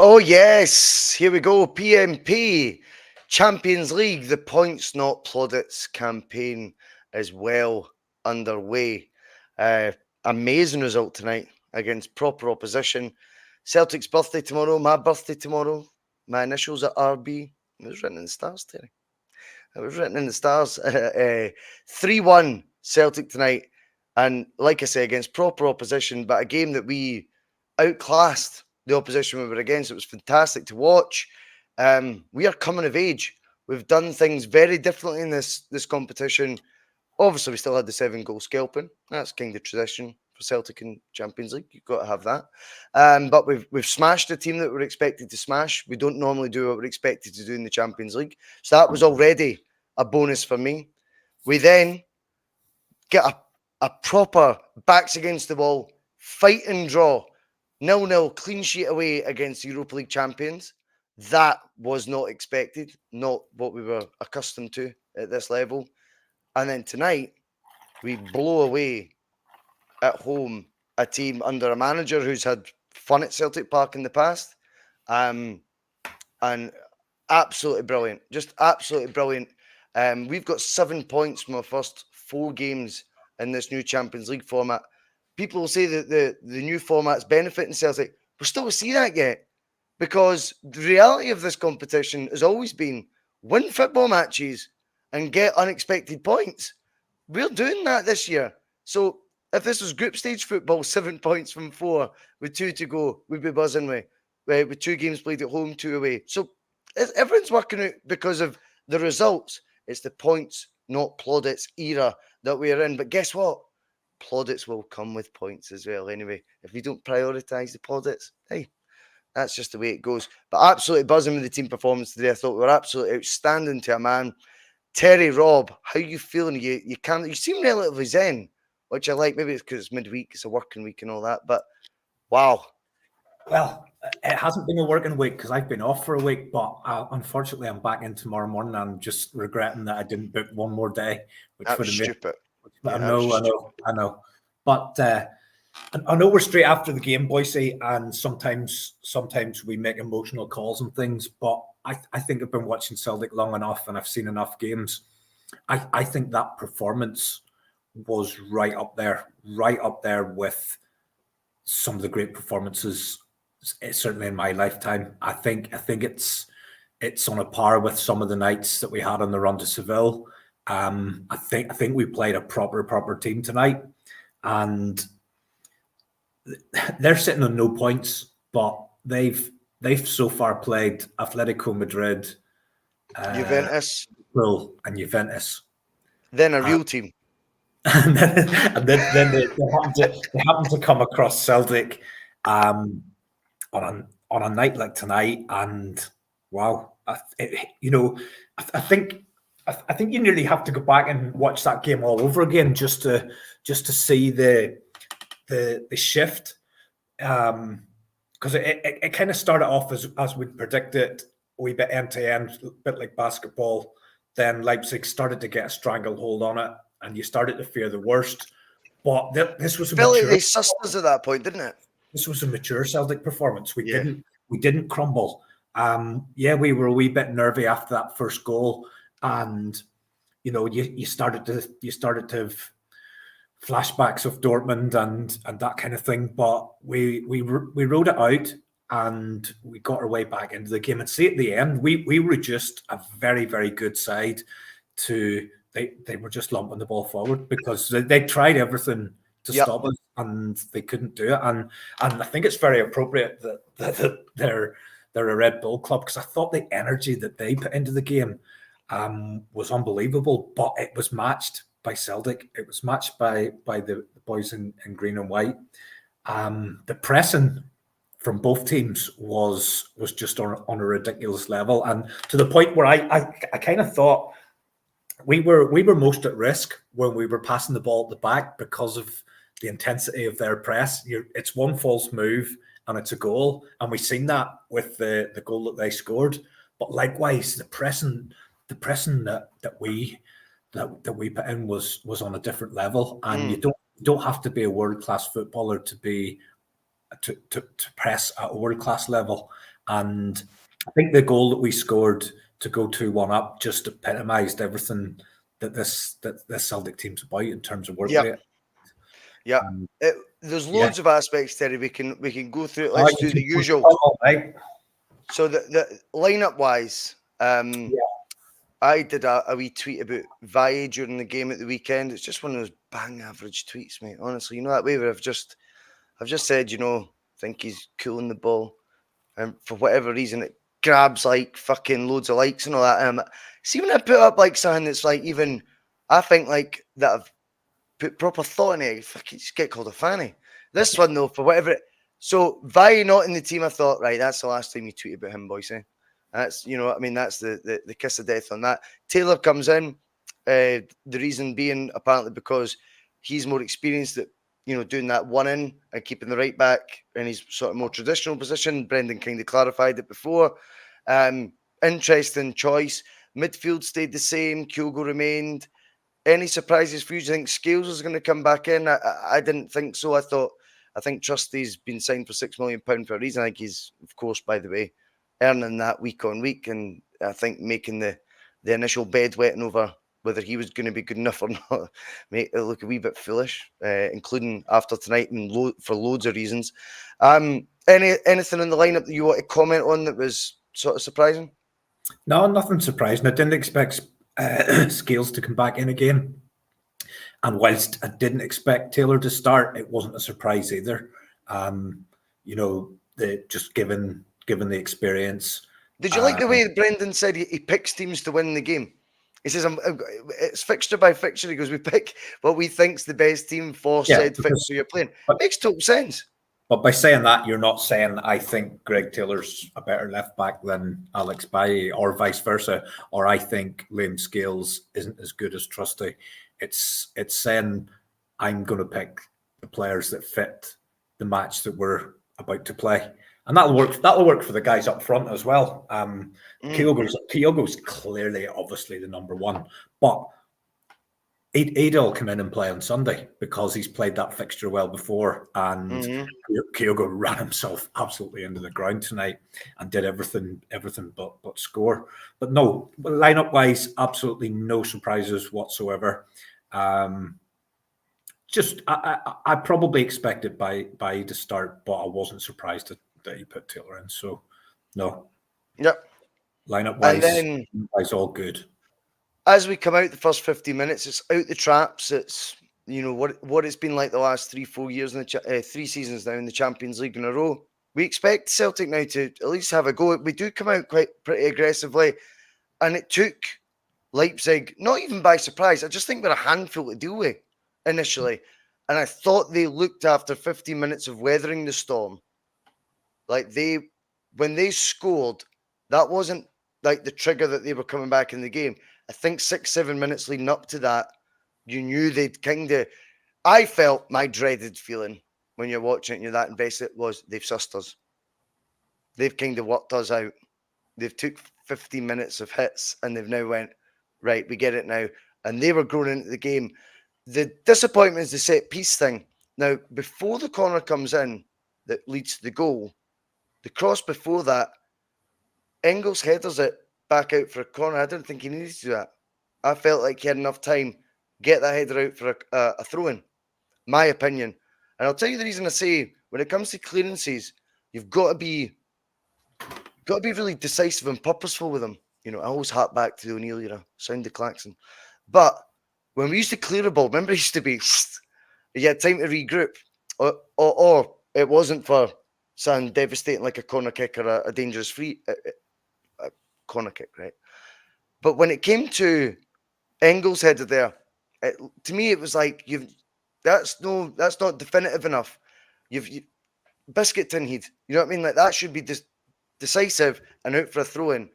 Oh, yes. Here we go. P.M.P. Champions League. The Points Not Plaudits campaign is well underway. Amazing result tonight against proper opposition. Celtic's birthday tomorrow. My birthday tomorrow. My initials are RB. It was written in the stars, Terry. It was written in the stars. 3-1 Celtic tonight. And like I say, against proper opposition, but a game that we outclassed the opposition we were against. It was fantastic to watch. We are coming of age. We've done things very differently in this competition. Obviously, we still had the 7-goal scalping. That's kind of tradition for Celtic in Champions League. You've got to have that. But we've smashed the team that we're expected to smash. We don't normally do what we're expected to do in the Champions League. So that was already a bonus for me. We then get a proper backs against the wall, fight and draw. 0-0 clean sheet away against the Europa League champions. That was not expected, not what we were accustomed to at this level. And then tonight, we blow away at home a team under a manager who's had fun at Celtic Park in the past. And absolutely brilliant. Just absolutely brilliant. We've got 7 points from our first 4 games in this new Champions League format. People will say that the new format's benefiting Celtic. We're still to see that yet, because the reality of this competition has always been win football matches and get unexpected points. We're doing that this year. So if this was group stage football, 7 points from 4 with 2 to go, we'd be buzzing with 2 games played at home, 2 away. So everyone's working out because of the results. It's the points, not plaudits era that we are in. But guess what? Plaudits will come with points as well anyway. If you don't prioritise the plaudits, hey, that's just the way it goes. But absolutely buzzing with the team performance today. I thought we were absolutely outstanding to a man. Terry, Rob, how you feeling? You seem relatively zen, which I like. Maybe it's because it's midweek, it's a working week and all that. But wow. Well, it hasn't been a working week because I've been off for a week, but unfortunately I'm back in tomorrow morning. I'm just regretting that I didn't book one more day, which would have been stupid. I know. But I know we're straight after the game, Bhoycie, and sometimes we make emotional calls and things, but I think I've been watching Celtic long enough and I've seen enough games. I think that performance was right up there with some of the great performances, certainly in my lifetime. I think it's on a par with some of the nights that we had on the run to Seville. I think we played a proper team tonight, and they're sitting on no points, but they've so far played Atletico Madrid, Juventus, and Juventus. Then a real team. And then they happen to come across Celtic on a night like tonight, and wow, I think you nearly have to go back and watch that game all over again just to see the shift, because it kind of started off as we'd predicted, a wee bit end to end, a bit like basketball. Then Leipzig started to get a stranglehold on it, and you started to fear the worst. But this was felt like they sussed us at that point, didn't it? This was a mature Celtic performance. We didn't crumble. We were a wee bit nervy after that first goal, and you started to have flashbacks of Dortmund and that kind of thing. But we rode it out, and we got our way back into the game. And see, at the end, we were just a very, very good side. They were just lumping the ball forward because they tried everything to stop us, and they couldn't do it. And I think it's very appropriate that they're a Red Bull club, because I thought the energy that they put into the game was unbelievable. But it was matched by Celtic. It was matched by the boys in green and white. The pressing from both teams was just on a ridiculous level, and to the point where I kind of thought we were most at risk when we were passing the ball at the back because of the intensity of their press. It's one false move and it's a goal, and we've seen that with the goal that they scored. But likewise, the pressing that we put in was on a different level, and you don't have to be a world-class footballer to be to press at a world-class level. And I think the goal that we scored to go 2-1 up just epitomised everything that this Celtic team's about in terms of work rate. Yeah. There's loads of aspects, Terry. We can go through it. Let's do the usual. Right. So the lineup wise, I did a wee tweet about Valle during the game at the weekend. It's just one of those bang average tweets, mate. Honestly, you know that way where I've just said, think he's cool in the ball, and for whatever reason it grabs like fucking loads of likes and all that. See, when I put up like something that's like even, I think like that I've put proper thought in it, fucking just get called a fanny. This one though, for whatever it. So Valle not in the team, I thought, right, that's the last time you tweet about him, Bhoycie. That's, that's the kiss of death on that. Taylor comes in, the reason being apparently because he's more experienced at, doing that one in and keeping the right back in his sort of more traditional position. Brendan kind of clarified it before. Interesting choice. Midfield stayed the same. Kyogo remained. Any surprises for you? Do you think Scales is going to come back in? I didn't think so. I think Trusty's been signed for £6 million for a reason. I think he's, of course, by the way, earning that week on week, and I think making the initial bedwetting over whether he was going to be good enough or not make it look a wee bit foolish, including after tonight and for loads of reasons. Anything in the lineup that you want to comment on that was sort of surprising? No, nothing surprising. I didn't expect Scales to come back in again. And whilst I didn't expect Taylor to start, it wasn't a surprise either. Just given the experience. Did you like the way Brendan said he picks teams to win the game? He says, it's fixture by fixture. He goes, we pick what we think's the best team for said fixture you're playing. Makes total sense. But by saying that, you're not saying I think Greg Taylor's a better left back than Alex Bailly or vice versa, or I think Liam Scales isn't as good as Trusty. It's saying I'm going to pick the players that fit the match that we're about to play. And that'll work for the guys up front as well. Kyogo's clearly, obviously, the number one. But he'll come in and play on Sunday because he's played that fixture well before. And Kyogo ran himself absolutely into the ground tonight and did everything but score. But no, lineup-wise, absolutely no surprises whatsoever. I probably expected by to start, but I wasn't surprised that he put Taylor in. So, no. Yep. Lineup-wise, all good. As we come out the first 50 minutes, it's out the traps. It's, what it's been like the last 3-4 years, in the 3 seasons now in the Champions League in a row. We expect Celtic now to at least have a go. We do come out pretty aggressively. And it took Leipzig, not even by surprise. I just think they're a handful to deal with initially. And I thought they looked after 50 minutes of weathering the storm. Like when they scored, that wasn't like the trigger that they were coming back in the game. I think 6-7 minutes leading up to that, you knew they'd kind of... I felt my dreaded feeling when you're watching it and you're that invested was they've sussed us. They've kind of worked us out. They've took 50 minutes of hits and they've now went, right, we get it now. And they were growing into the game. The disappointment is the set piece thing. Now, before the corner comes in that leads to the goal, the cross before that, Engels headers it back out for a corner. I didn't think he needed to do that. I felt like he had enough time get that header out for a throw-in. My opinion. And I'll tell you the reason I say, when it comes to clearances, you've got to be really decisive and purposeful with them. I always hark back to the O'Neill era, sound the klaxon. But when we used to clear a ball, remember it used to be, you had time to regroup. Or it wasn't for something devastating like a corner kick or a dangerous free a corner kick, right? But when it came to Engels header there, to me it was like that's not definitive enough. You've biscuit tin head, you know what I mean? Like that should be decisive and out for a throw in.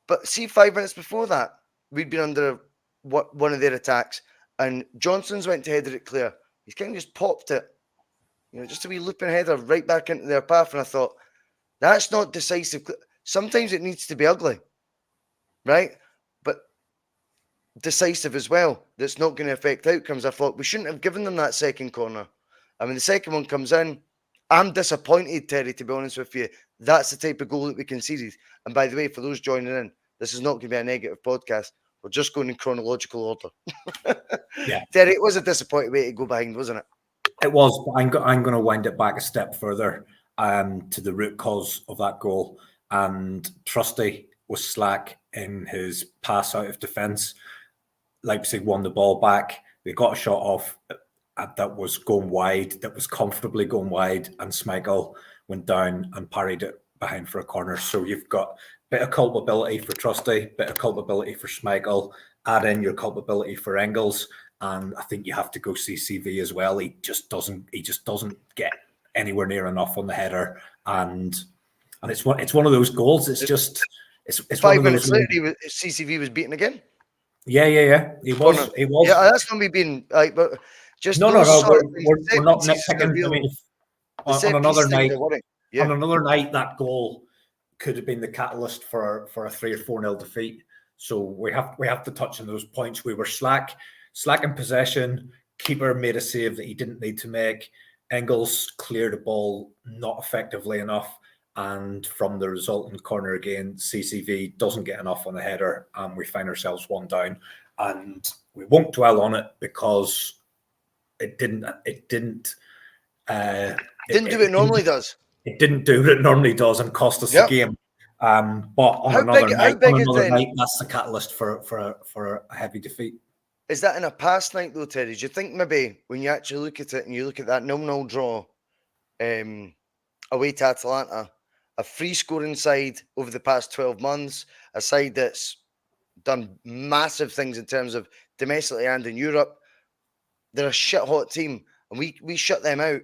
But see, 5 minutes before that, we'd been under one of their attacks, and Johnson's went to header it clear. He's kind of just popped it, just a wee looping header right back into their path. And I thought, that's not decisive. Sometimes it needs to be ugly, right? But decisive as well. That's not going to affect outcomes. I thought we shouldn't have given them that second corner. I mean, the second one comes in, I'm disappointed, Terry, to be honest with you. That's the type of goal that we conceded. And by the way, for those joining in, this is not going to be a negative podcast. We're just going in chronological order. Yeah. Terry, it was a disappointing way to go behind, wasn't it? It was, but I'm going to wind it back a step further to the root cause of that goal. And Trusty was slack in his pass out of defence. Leipzig won the ball back. They got a shot off that was going wide, that was comfortably going wide, and Schmeichel went down and parried it behind for a corner. So you've got a bit of culpability for Trusty, bit of culpability for Schmeichel, add in your culpability for Engels, and I think you have to go CCV as well. He just doesn't get anywhere near enough on the header, and it's one of those goals. It's 5 minutes later, CCV was beaten again. Yeah. He was. Yeah, that's not me being like, but just no. We're not nitpicking. I mean, on another night, on another night, that goal could have been the catalyst for a 3 or 4-0 defeat. So we have to touch on those points. We were slack in possession. Keeper made a save that he didn't need to make. Engels cleared the ball not effectively enough. And from the resultant corner again, CCV doesn't get enough on the header, and we find ourselves one down. And we won't dwell on it because it didn't do what it normally does. It didn't do what it normally does and cost us the game. But on another night, that's the catalyst for a heavy defeat. Is that in a past night though, Terry? Do you think maybe when you actually look at it and you look at that 0-0 draw away to Atalanta, a free scoring side over the past 12 months, a side that's done massive things in terms of domestically and in Europe, they're a shit hot team, and we shut them out.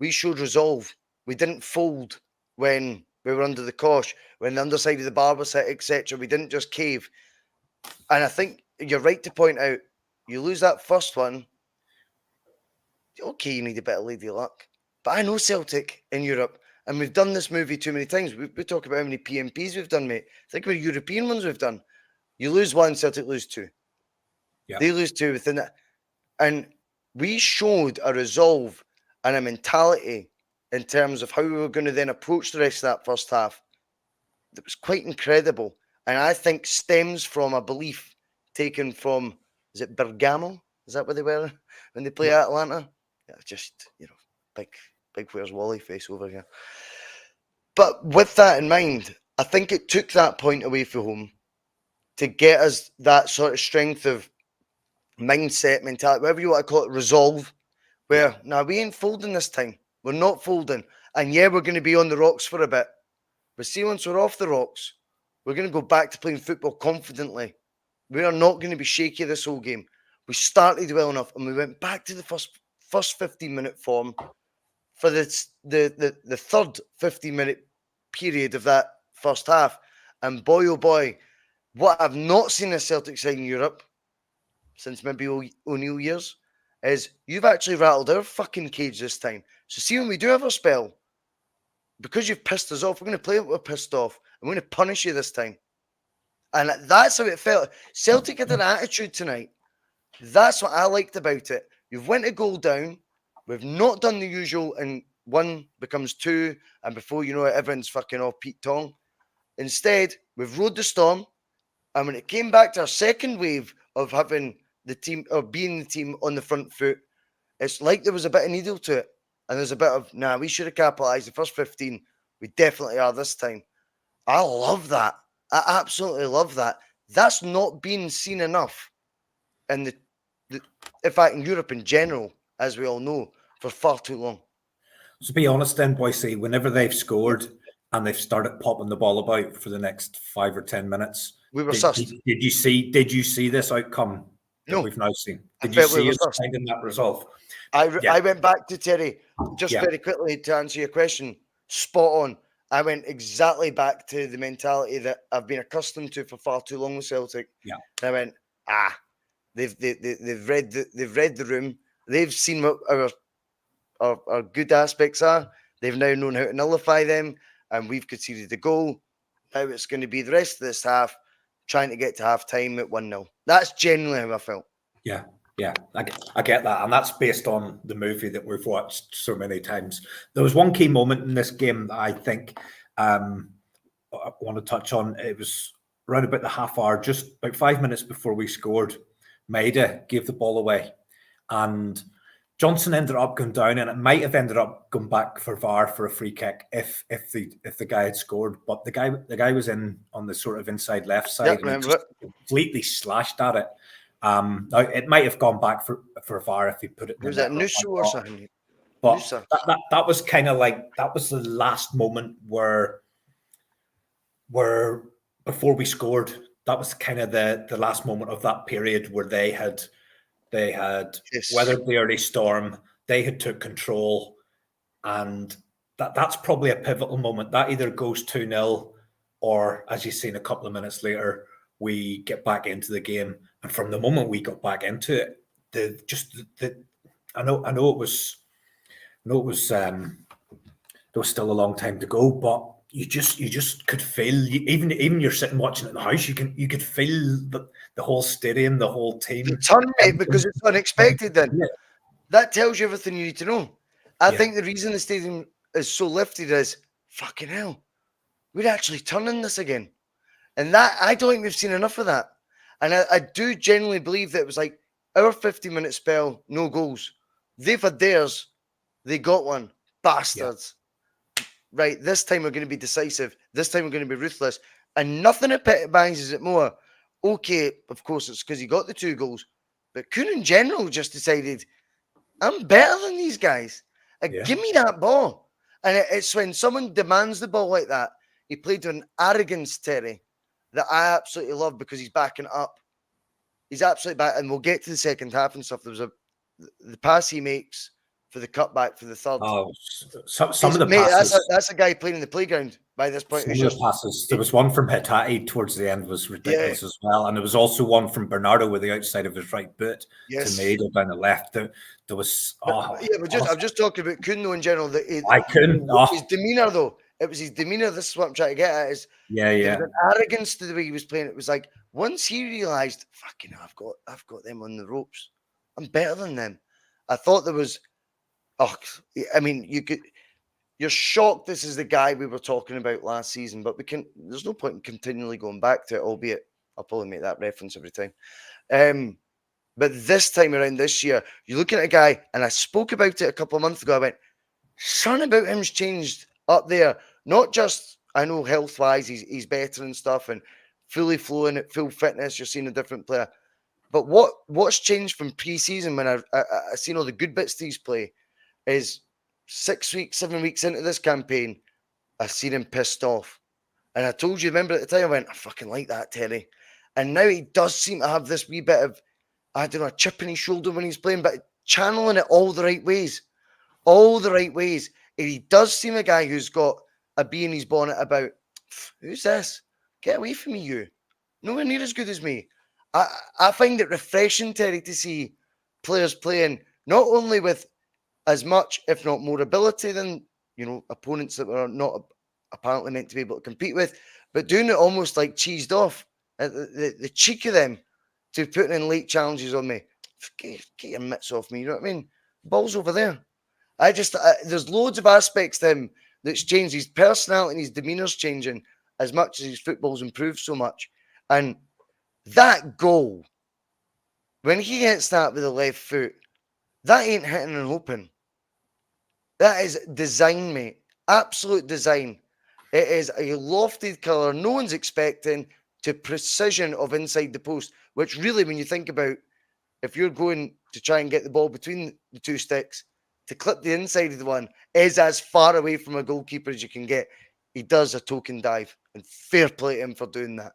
We showed resolve. We didn't fold when we were under the cosh, when the underside of the bar was hit, etc. We didn't just cave. And I think you're right to point out, you lose that first one, okay, you need a bit of lady luck. But I know Celtic in Europe, and we've done this movie too many times. We talk about how many P.M.Ps we've done, mate. Think about European ones we've done. You lose one, Celtic lose two. Yeah. They lose two within that. And we showed a resolve and a mentality in terms of how we were going to then approach the rest of that first half that was quite incredible. And I think stems from a belief taken from, is it Bergamo? Is that where they were when they play Atlanta? Yeah, just, big where's Wally face over here. But with that in mind, I think it took that point away from home to get us that sort of strength of mindset, mentality, whatever you want to call it, resolve, where, now we ain't folding this time. We're not folding. And yeah, we're going to be on the rocks for a bit. But see, once we're off the rocks, we're going to go back to playing football confidently. We are not going to be shaky this whole game. We started well enough, and we went back to the first 15-minute form for the third 15-minute period of that first half. And boy, oh boy, what I've not seen a Celtic side in Europe since maybe O'Neill years is you've actually rattled our fucking cage this time. So see, when we do have a spell, because you've pissed us off, we're going to play it, we're pissed off, and we're going to punish you this time. And that's how it felt. Celtic had an attitude tonight. That's what I liked about it. You've went a goal down. We've not done the usual, and one becomes two, and before you know it, everyone's fucking off Pete Tong. Instead, we've rode the storm, and when it came back to our second wave of having the team, or being the team on the front foot, it's like there was a bit of needle to it. And there's a bit of, we should have capitalised the first 15. We definitely are this time. I love that. I absolutely love that. That's not been seen enough in in fact, in Europe in general, as we all know, for far too long. To be honest then, Bhoycie, whenever they've scored and they've started popping the ball about for the next 5 or 10 minutes, we were sussed. Did you see this outcome that we've now seen? Did you see us finding that resolve? I went back to Terry, just very quickly to answer your question. Spot on. I went exactly back to the mentality that I've been accustomed to for far too long with Celtic. Yeah. And I went, they've read the room. They've seen what our good aspects are. They've now known how to nullify them, and we've conceded the goal. Now it's going to be the rest of this half trying to get to half time at 1-0. That's genuinely how I felt. Yeah. Yeah, I get that. And that's based on the movie that we've watched so many times. There was one key moment in this game that I think I want to touch on. It was around about the half hour, just about 5 minutes before we scored. Maida gave the ball away. And Johnson ended up going down, and it might have ended up going back for VAR for a free kick if the guy had scored. But the guy was in on the sort of inside left side, and he just completely slashed at it. Now it might have gone back for VAR if he put it in. Was that Nusu or something? But that was kind of like, that was the last moment where before we scored, that was kind of the last moment of that period where they had weathered the early storm, they had took control, and that's probably a pivotal moment. That either goes 2-0 or, as you've seen a couple of minutes later, we get back into the game. And from the moment we got back into it, I know it was there was still a long time to go, but you just could feel, even you're sitting watching it in the house, you could feel the whole stadium, the whole team. The turn, mate, because it's unexpected then. Yeah. That tells you everything you need to know. I think the reason the stadium is so lifted is, fucking hell, we're actually turning this again. And that, I don't think we've seen enough of that. And I do genuinely believe that it was like our 50-minute spell, no goals. They've had theirs, they got one. Bastards. Yeah. Right, this time we're going to be decisive. This time we're going to be ruthless. And nothing at Petty Bangs is it more. Okay, of course, it's because he got the 2 goals. But Kuhn in general just decided, I'm better than these guys. Give me that ball. And it's when someone demands the ball like that, he played with an arrogance, Terry, that I absolutely love because he's backing up. He's absolutely back. And we'll get to the second half and stuff. There was the pass he makes for the cutback for the third. Oh, some of the passes. That's a guy playing in the playground by this point. Some of the passes. There was one from Hitati towards the end was ridiculous as well. And there was also one from Bernardo with the outside of his right boot to Maida down the left. There was... I'm just talking about Kuhn though in general. His demeanour though. It was his demeanour. This is what I'm trying to get at. There was an arrogance to the way he was playing. It was like, once he realised, fucking hell, I've got them on the ropes. I'm better than them. I thought there was... I mean, you're shocked this is the guy we were talking about last season, but there's no point in continually going back to it, albeit I'll probably make that reference every time. But this time around this year, you're looking at a guy, and I spoke about it a couple of months ago. I went, something about him's changed up there. Not just, I know health-wise, he's better and stuff, and fully flowing at full fitness, you're seeing a different player. But what's changed from pre-season when I've seen all the good bits these play is 6 weeks, 7 weeks into this campaign, I've seen him pissed off. And I told you, remember at the time, I went, I fucking like that, Terry. And now he does seem to have this wee bit of, I don't know, a chip in his shoulder when he's playing, but channeling it all the right ways. All the right ways. And he does seem a guy who's got a bee in his bonnet about, who's this? Get away from me, you. Nowhere near as good as me. I find it refreshing, Terry, to see players playing not only with as much, if not more ability than, opponents that were not apparently meant to be able to compete with, but doing it almost like cheesed off. The cheek of them to putting in late challenges on me. Get your mitts off me, you know what I mean? Ball's over there. There's loads of aspects to him that's changed. His personality and his demeanour's changing as much as his football's improved so much. And that goal, when he hits that with the left foot, that ain't hitting and hoping. That is design, mate. Absolute design. It is a lofted colour. No one's expecting to precision of inside the post, which really, when you think about, if you're going to try and get the ball between the 2 sticks, to clip the inside of the one is as far away from a goalkeeper as you can get. He does a token dive, and fair play to him for doing that.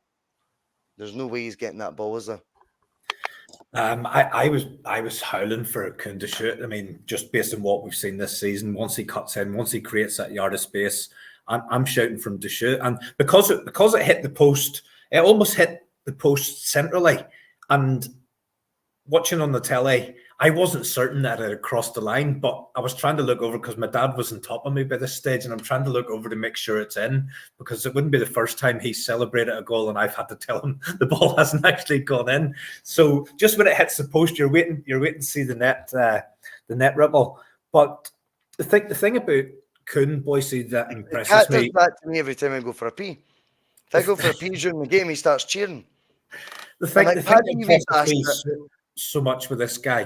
There's no way he's getting that ball, is there? I was howling for Kuhn to shoot. I mean, just based on what we've seen this season, once he cuts in, once he creates that yard of space, I'm shouting for him to shoot. And because it hit the post, it almost hit the post centrally. And watching on the telly, I wasn't certain that it had crossed the line, but I was trying to look over because my dad was on top of me by this stage, and I'm trying to look over to make sure it's in, because it wouldn't be the first time he's celebrated a goal and I've had to tell him the ball hasn't actually gone in. So just when it hits the post, you're waiting to see the net ripple. But the thing about Kuhn, Bhoycie, that impresses Cat me. does that to me every time I go for a pee. If I go for a pee during the game, he starts cheering. The thing like, that impresses me so much with this guy,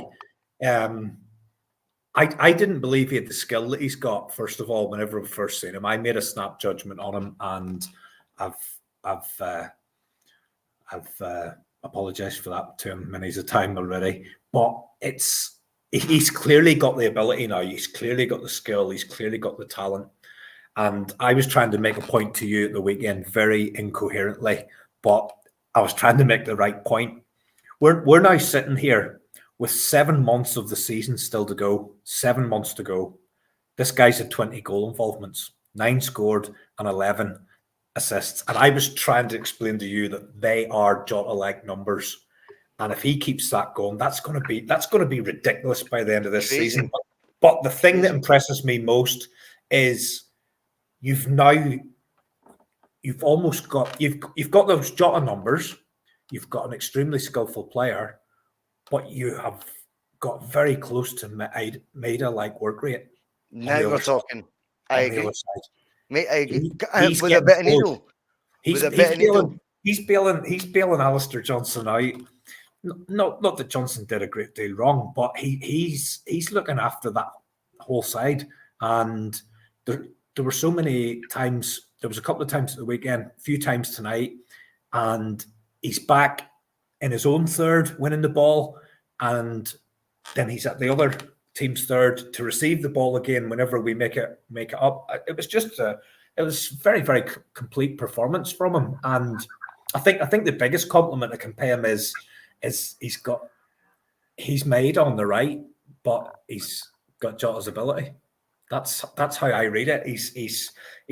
I didn't believe he had the skill that he's got. First of all, whenever we first seen him, I made a snap judgment on him, and I've apologized for that to him many a time already. But he's clearly got the ability now. He's clearly got the skill. He's clearly got the talent. And I was trying to make a point to you at the weekend very incoherently, but I was trying to make the right point. We're now sitting here with 7 months of the season still to go. 7 months to go. This guy's had 20 goal involvements, 9 scored and 11 assists. And I was trying to explain to you that they are Jota-like numbers. And if he keeps that going, that's going to be ridiculous by the end of this season. But the thing that impresses me most is you've almost got you've got those Jota numbers. You've got an extremely skillful player, but you have got very close to Maeda-like work rate. Now we're talking. I agree. Mate, I agree. He's with a bit of needle. He's bailing Alistair Johnson out. Not that Johnson did a great deal wrong, but he's looking after that whole side. And there were so many times. There was a couple of times at the weekend, a few times tonight, and he's back in his own third, winning the ball, and then he's at the other team's third to receive the ball again whenever we make it up. It was just it was very, very complete performance from him, and I think the biggest compliment I can pay him is he's made on the right, but he's got Jota's ability. That's how I read it. He's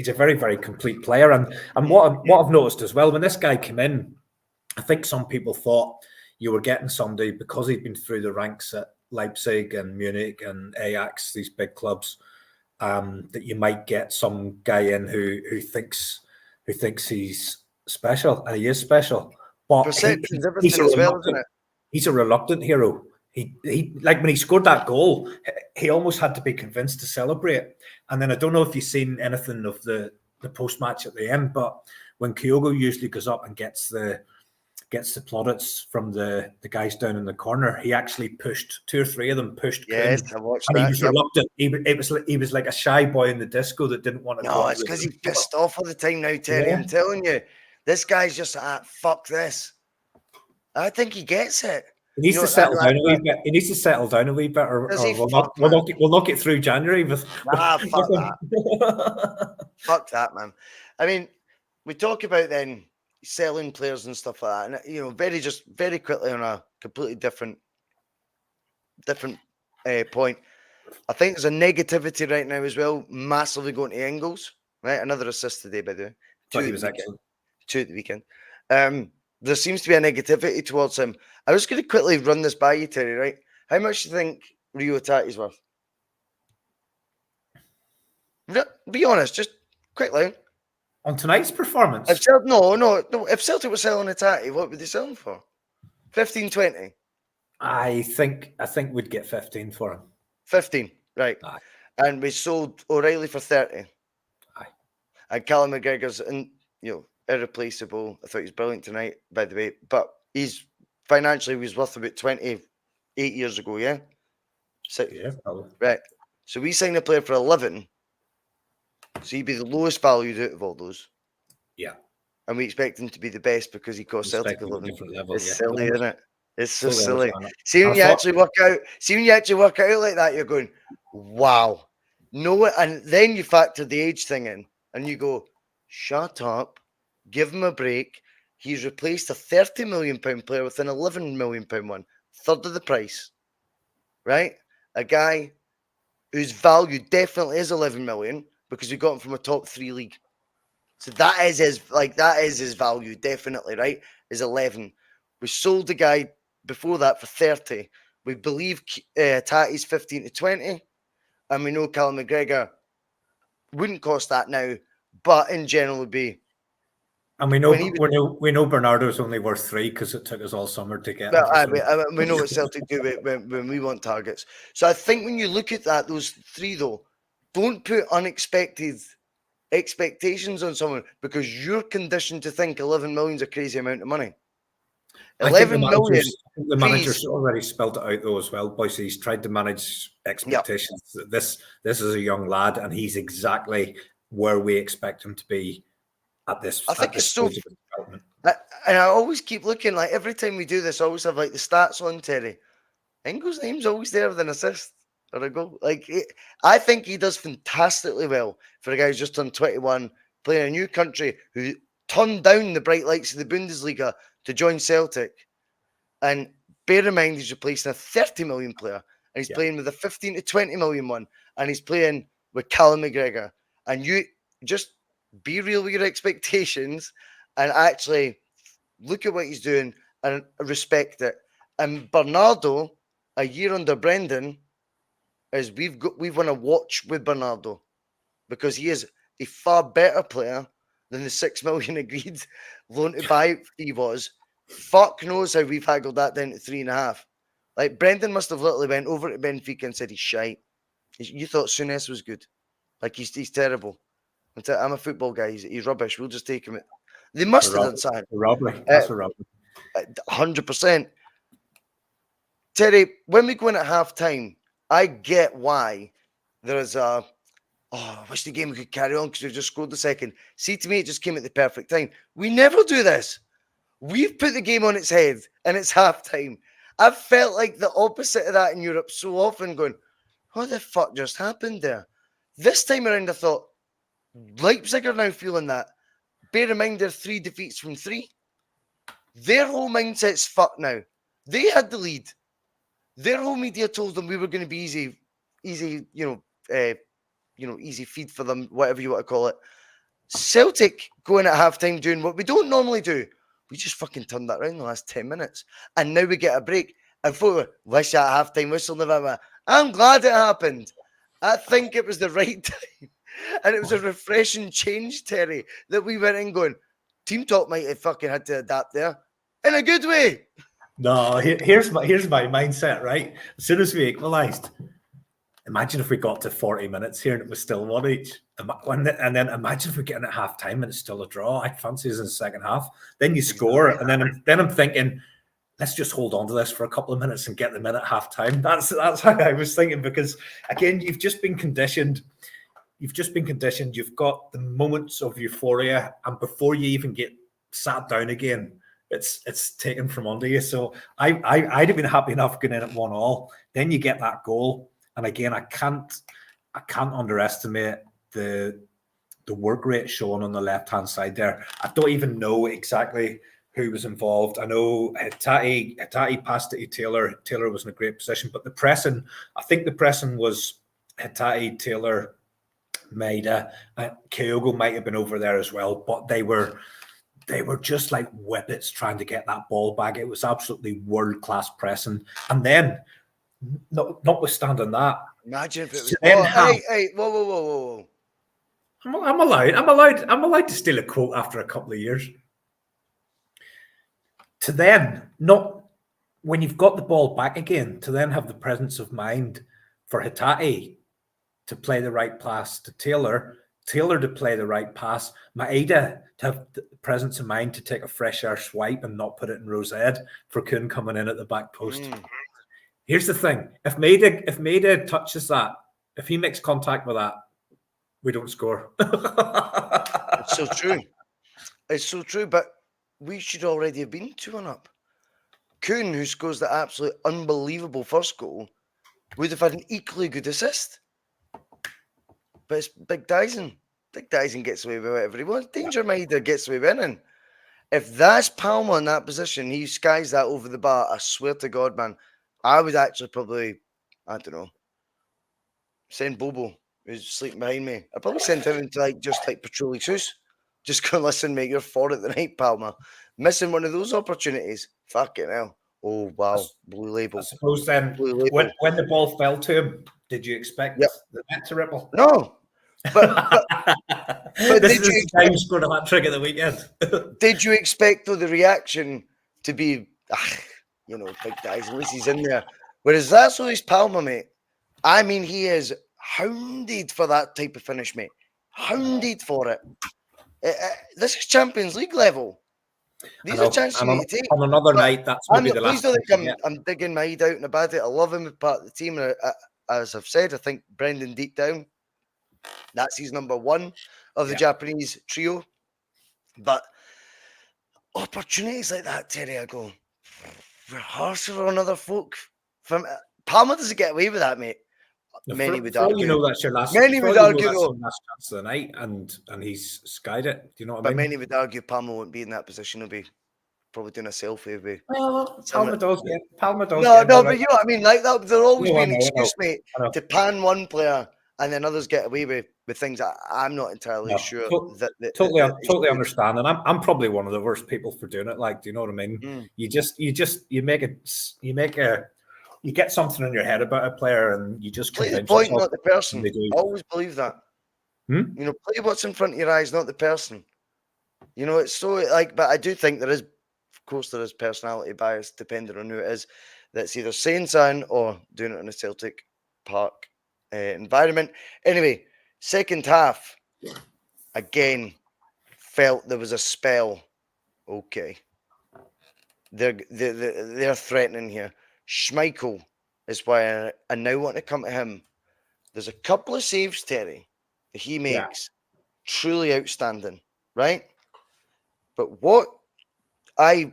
a very, very complete player, and what I've noticed as well, when this guy came in, I think some people thought you were getting somebody because he'd been through the ranks at Leipzig and Munich and Ajax, these big clubs, that you might get some guy in who thinks he's special, and he is special. But he's a reluctant hero. He like when he scored that goal, he almost had to be convinced to celebrate. And then I don't know if you've seen anything of the post match at the end, but when Kyogo usually goes up and gets the plaudits from the guys down in the corner, he actually pushed 2 or 3 of them. Yes, Kuhn, I watched and that. He was reluctant. He was like a shy boy in the disco that didn't want to. No, it's because he's pissed off all the time now, Terry. Yeah. I'm telling you, this guy's just fuck this. I think he gets it. He needs to settle down a wee bit. He needs to settle down a wee bit, or we'll knock it through January. Fuck that. Fuck that, man. I mean, we talk about then selling players and stuff like that, and very quickly on a completely different point. I think there's a negativity right now as well, massively going to Engels. Right, another assist today, by the way. 2 at the weekend. There seems to be a negativity towards him. I was going to quickly run this by you, Terry, right? How much do you think Rio Tati's worth? Be honest, just quickly. On tonight's performance? If Celtic were selling a Tati, what would they sell him for? 15, 20? I think we'd get 15 for him. 15, right. Aye. And we sold O'Reilly for 30. Aye. And Callum McGregor's irreplaceable. I thought he was brilliant tonight, by the way. But he's financially was worth about 28 years ago, yeah? Yeah, probably. Right. So we signed a player for 11. So he'd be the lowest valued out of all those. Yeah. And we expect him to be the best because he cost Celtic 11. It's silly, isn't it? It's so silly. See when you actually work out like that, you're going, wow. No, and then you factor the age thing in and you go, shut up, give him a break. He's replaced a £30 million player with an £11 million one, third of the price. Right? A guy whose value definitely is 11 million because we got him from a top 3 league. So that is his value, definitely, right? Is 11. We sold the guy before that for 30. We believe Tati's 15 to 20, and we know Callum McGregor wouldn't cost that now, but in general would be. And we know Bernardo's only worth 3 because it took us all summer to get him. We know what Celtic do when we want targets. So I think when you look at that, those 3 though, don't put unexpected expectations on someone because you're conditioned to think 11 million is a crazy amount of money. 11 million. The manager's already spelled it out though as well. Bhoycie, he's tried to manage expectations. Yep. This is a young lad, and he's exactly where we expect him to be at this. I think it's so. And I always keep looking, like every time we do this, I always have like the stats on Terry. Ingo's name's always there with an assist or a goal. Like I think he does fantastically well for a guy who's just turned 21, playing in a new country, who turned down the bright lights of the Bundesliga to join Celtic. And bear in mind, he's replacing a 30 million player, and he's playing with a 15 to 20 million one, and he's playing with Callum McGregor. And you just be real with your expectations and actually look at what he's doing and respect it. And Bernardo, a year under Brendan, is we've won a watch with Bernardo because he is a far better player than the 6 million agreed loan to buy he was. Fuck knows how we've haggled that down to 3.5. Like Brendan must have literally went over to Benfica and said he's shite. You thought Souness was good. Like he's terrible. I'm a football guy. He's rubbish. We'll just take him. They must have done something. Robbery. That's a robbery. 100%. Terry, when we go in at half time, I get why there is I wish the game could carry on because we've just scored the second. See, to me, it just came at the perfect time. We never do this. We've put the game on its head and it's half time. I've felt like the opposite of that in Europe so often, going, what the fuck just happened there? This time around, I thought, Leipzig are now feeling that. Bear in mind, they're 3 defeats from 3. Their whole mindset's fucked now. They had the lead. Their whole media told them we were going to be easy, easy feed for them, whatever you want to call it. Celtic going at halftime doing what we don't normally do. We just fucking turned that around in the last 10 minutes. And now we get a break. And for wish that halftime whistle never. I'm glad it happened. I think it was the right time. And it was a refreshing change, Terry, that we went in going, Team Talk might have fucking had to adapt there. In a good way. No, here's my mindset, right? As soon as we equalised, imagine if we got to 40 minutes here and it was still 1 each. And then imagine if we get in at half time and it's still a draw. I'd fancy us in the second half. Then you score, and then I'm thinking, let's just hold on to this for a couple of minutes and get them in at half time. That's how I was thinking, because again, you've just been conditioned. You've got the moments of euphoria, and before you even get sat down again, it's taken from under you. So I'd have been happy enough going in at 1-1. Then you get that goal, and again, I can't underestimate the work rate shown on the left hand side there. I don't even know exactly who was involved. I know Tati passed it to Taylor. Taylor was in a great position, but I think the pressing was Tati, Taylor, Maida, Kyogo might have been over there as well, but they were just like whippets trying to get that ball back. It was absolutely world-class pressing. And then, notwithstanding that, imagine if it was. Hey, whoa. I'm allowed to steal a quote after a couple of years. To then, not when you've got the ball back again, to then have the presence of mind for Hitati to play the right pass to Taylor to play the right pass, Maida to have the presence of mind to take a fresh air swipe and not put it in Rosette for Kuhn coming in at the back post. Here's the thing: if Maida touches that, if he makes contact with that, we don't score. It's so true. It's so true, but we should already have been 2-1 up. Kuhn, who scores the absolute unbelievable first goal, would have had an equally good assist. But it's Big Dyson. Big Dyson gets away with whatever he wants. Danger Maida gets away with winning. If that's Palmer in that position, he skies that over the bar. I swear to God, man, I would actually probably, I don't know, send Bobo, who's sleeping behind me. I'd probably send him into just patrol his house. Just go, listen, mate, you're for it tonight, Palmer. Missing one of those opportunities. Fucking hell. Oh, wow. Blue label. I suppose then, Blue label. when the ball fell to him, did you expect the net to ripple? No. But this is the time you scored a hat trick at the weekend. Did you expect, though, the reaction to be, big guys, at least he's in there. Whereas that's always Palmer, mate. I mean, he is hounded for that type of finish, mate. Hounded for it. This is Champions League level. These are chances you need to take. On another night, that's maybe the last. Please don't think I'm digging my head out and about it. I love him as part of the team. And as I've said, I think Brendan deep down, that's his number one of the Japanese trio. But opportunities like that, Terry, I go, we're harsher on other folk. Palmer doesn't get away with that, mate. Many would argue. That's your last. Many would argue, though. Last chance of the night, and he's skied it. Do you know what I mean? But many would argue Palmer won't be in that position. He'll be probably doing a selfie. Well, Palmer does. Yeah, Palmer does. No, but you know what I mean. Like that, there'll always be an excuse, mate, to pan one player, and then others get away with things that I'm not entirely sure. Totally understand, and I'm probably one of the worst people for doing it. Like, do you know what I mean? You get something in your head about a player, and you just play the point, not the person. I always believe that. You know, play what's in front of your eyes, not the person. You know, it's so but I do think there is, of course, there is personality bias depending on who it is. That's either saying something or doing it in a Celtic Park environment. Anyway, second half, again, felt there was a spell. Okay, they're threatening here. Schmeichel is why I now want to come to him. There's a couple of saves, Terry, that he makes truly outstanding, right? But what I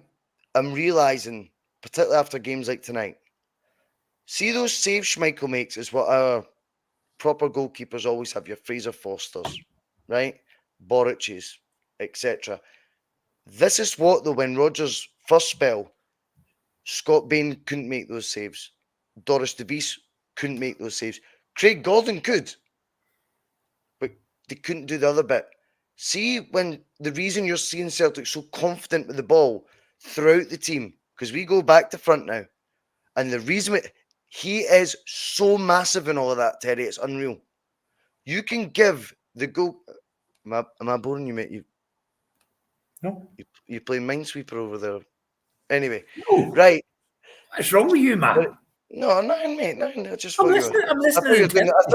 am realizing, particularly after games like tonight, see those saves Schmeichel makes is what our proper goalkeepers always have. Your Fraser Fosters, right? Boric's, etc. This is what, though, when Rodgers' first spell, Scott Bain couldn't make those saves. Doris de Vries couldn't make those saves. Craig Gordon could, but they couldn't do the other bit. See, when the reason you're seeing Celtic so confident with the ball throughout the team, because we go back to front now, and the reason he is so massive in all of that, Terry, it's unreal. You can give the goal. Am I boring you, mate? No. You playing Minesweeper over there. Anyway, right. What's wrong with you, man? No, nothing, mate. Nothing. I'm listening. I thought you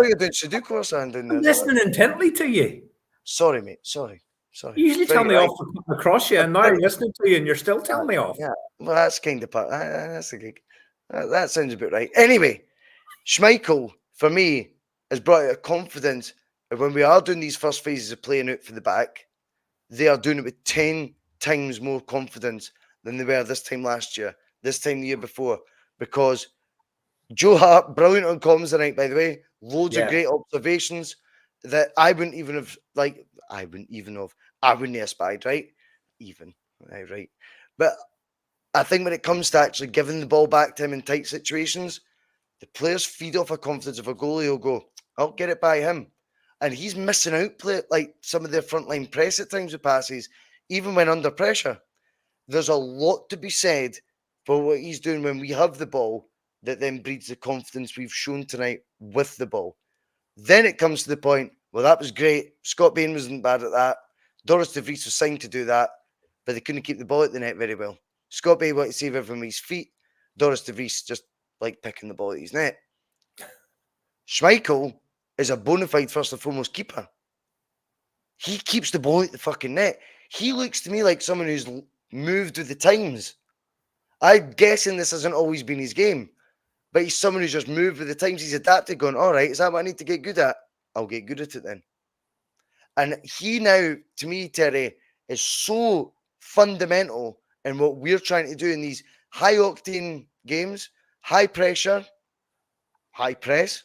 were doing Sudoku or something. I'm listening intently to you. Sorry, mate. Sorry. You usually tell me off for coming across you, and now I'm listening to you, and you're still telling me off. Yeah, well, that's kind of part. That's a gig. That sounds about right. Anyway, Schmeichel, for me, has brought out a confidence that when we are doing these first phases of playing out for the back, they are doing it with 10 times more confidence than they were this time last year, this time the year before. Because Joe Hart, brilliant on comms tonight, by the way. Loads of great observations that I wouldn't have spied, right? Right. But I think when it comes to actually giving the ball back to him in tight situations, the players feed off a confidence of a goalie who'll go, I'll get it by him. And he's missing out like some of their frontline press at times with passes, even when under pressure. There's a lot to be said for what he's doing when we have the ball that then breeds the confidence we've shown tonight with the ball. Then it comes to the point, well, that was great. Scott Bain wasn't bad at that. Doris de Vries was signed to do that, but they couldn't keep the ball at the net very well. Scott Bain wanted to save everyone with his feet. Doris de Vries just like picking the ball at his net. Schmeichel is a bona fide first and foremost keeper. He keeps the ball at the fucking net. He looks to me like someone who's moved with the times. I'm guessing this hasn't always been his game, but he's someone who's just moved with the times. He's adapted, going, all right, is that what I need to get good at? I'll get good at it then. And he now, to me, Terry, is so fundamental in what we're trying to do in these high-octane games, high pressure, high press.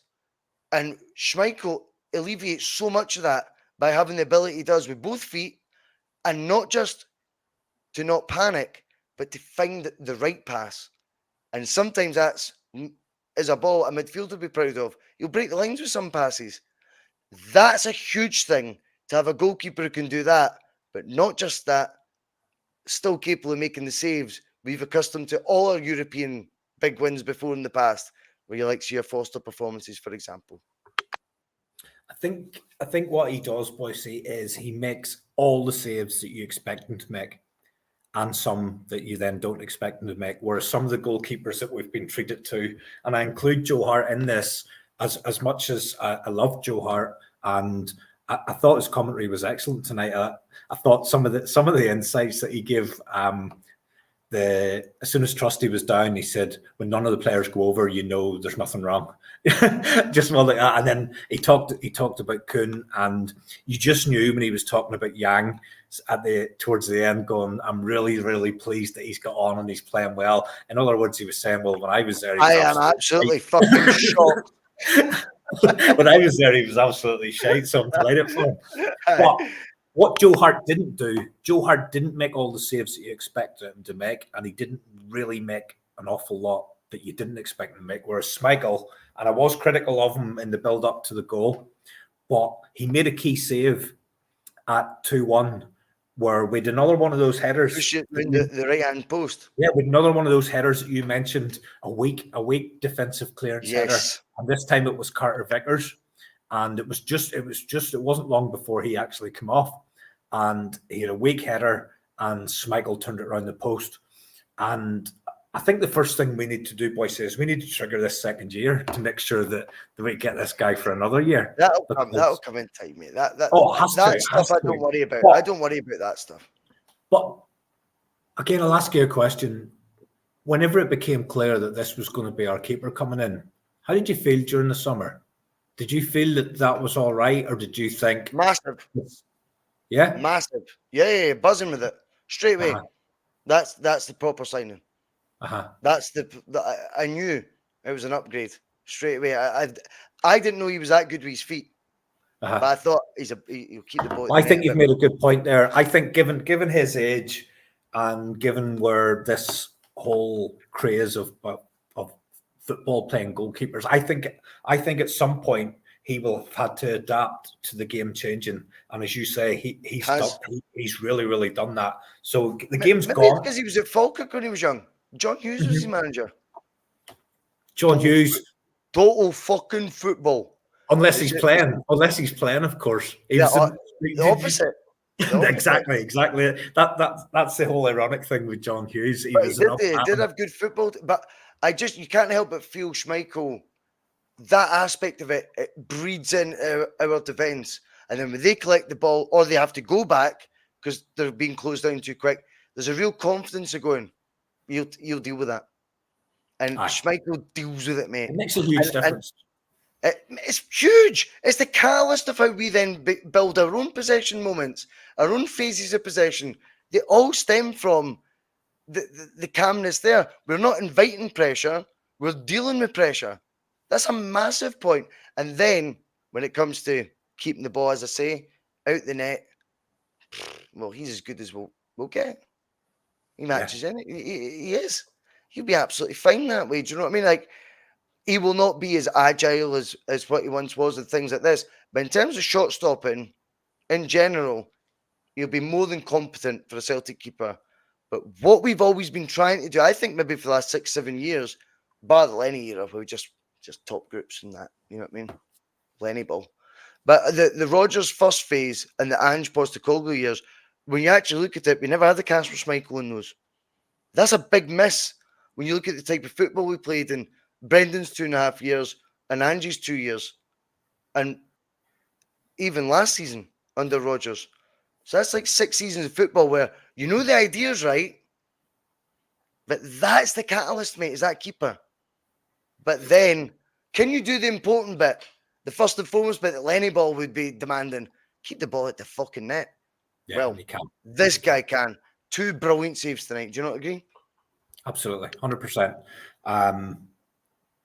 And Schmeichel alleviates so much of that by having the ability he does with both feet, and not just to not panic, but to find the right pass. And sometimes that's is a ball a midfielder would be proud of. He'll break the lines with some passes. That's a huge thing to have a goalkeeper who can do that, but not just that, still capable of making the saves we've accustomed to all our European big wins before in the past, where you like see your Foster performances, for example. I think what he does, Bhoycie, is he makes all the saves that you expect him to make, and some that you then don't expect him to make. Whereas some of the goalkeepers that we've been treated to, and I include Joe Hart in this, as much as I love Joe Hart, and I thought his commentary was excellent tonight. I thought some of the insights that he gave. As soon as Trusty was down, he said, when none of the players go over, you know there's nothing wrong. Just more like that. And then he talked about Kuhn, and you just knew when he was talking about Yang towards the end, going, I'm really, really pleased that he's got on and he's playing well. In other words, he was saying, well, when I was there, I am absolutely fucking shocked. When I was there, he was absolutely shite, so I'm delighted for him. But what Joe Hart didn't do, Joe Hart didn't make all the saves that you expected him to make, and he didn't really make an awful lot that you didn't expect him to make. Whereas Schmeichel, and I was critical of him in the build-up to the goal, but he made a key save at 2-1, where we had another one of those headers. The right-hand post. Yeah, with another one of those headers that you mentioned, a weak defensive clearance header. And this time it was Carter Vickers. And it wasn't long before he actually came off, and he had a weak header, and Schmeichel turned it around the post. And I think the first thing we need to do, Bhoycie, is we need to trigger this second year to make sure that we get this guy for another year. That'll come in time, mate. That stuff I don't worry about. I don't worry about that stuff. But again, I'll ask you a question. Whenever it became clear that this was going to be our keeper coming in, how did you feel during the summer? Did you feel that was all right, or did you think massive? Yeah, massive. Yeah, buzzing with it straight away. That's the proper signing. That's I knew it was an upgrade straight away. I didn't know he was that good with his feet, but I thought he'll keep the ball. I think you've made a good point there. I think given his age, and given where this whole craze of football playing goalkeepers, I think at some point he will have had to adapt to the game changing, and as you say, he's really, really done that. So the game's gone because he was at Falkirk when he was young. John Hughes was his manager. John Hughes, total fucking football. Unless he's playing, of course. The opposite. Exactly. That's the whole ironic thing with John Hughes. He did have good football, but you can't help but feel Schmeichel, that aspect of it breeds in our defence. And then when they collect the ball or they have to go back because they're being closed down too quick, there's a real confidence of going, you'll deal with that. And Schmeichel deals with it, mate. It makes a huge difference. It's huge. It's the catalyst of how we then build our own possession moments, our own phases of possession. They all stem from the calmness there. We're not inviting pressure. We're dealing with pressure. That's a massive point. And then when it comes to keeping the ball, as I say, out the net, well, he's as good as we'll get. He matches in it. He is. He'll be absolutely fine that way. Do you know what I mean? Like, he will not be as agile as what he once was and things like this. But in terms of shot stopping, in general, he'll be more than competent for a Celtic keeper. But what we've always been trying to do, I think maybe for the last 6-7 years, bar the Lenny era, where we just top groups and that, you know what I mean? Lenny ball. But the Rodgers first phase and the Ange Postecoglou years, when you actually look at it, we never had the Kasper Schmeichel in those. That's a big miss when you look at the type of football we played in. Brendan's 2.5 years and Angie's 2 years. And even last season under Rodgers. So that's like 6 seasons of football where you know the idea's right, but that's the catalyst, mate, is that keeper. But then, can you do the important bit? The first and foremost bit that Lenny Ball would be demanding, keep the ball at the fucking net. Yeah, well, he can. This guy can. 2 brilliant saves tonight. Do you not agree? Absolutely, 100%.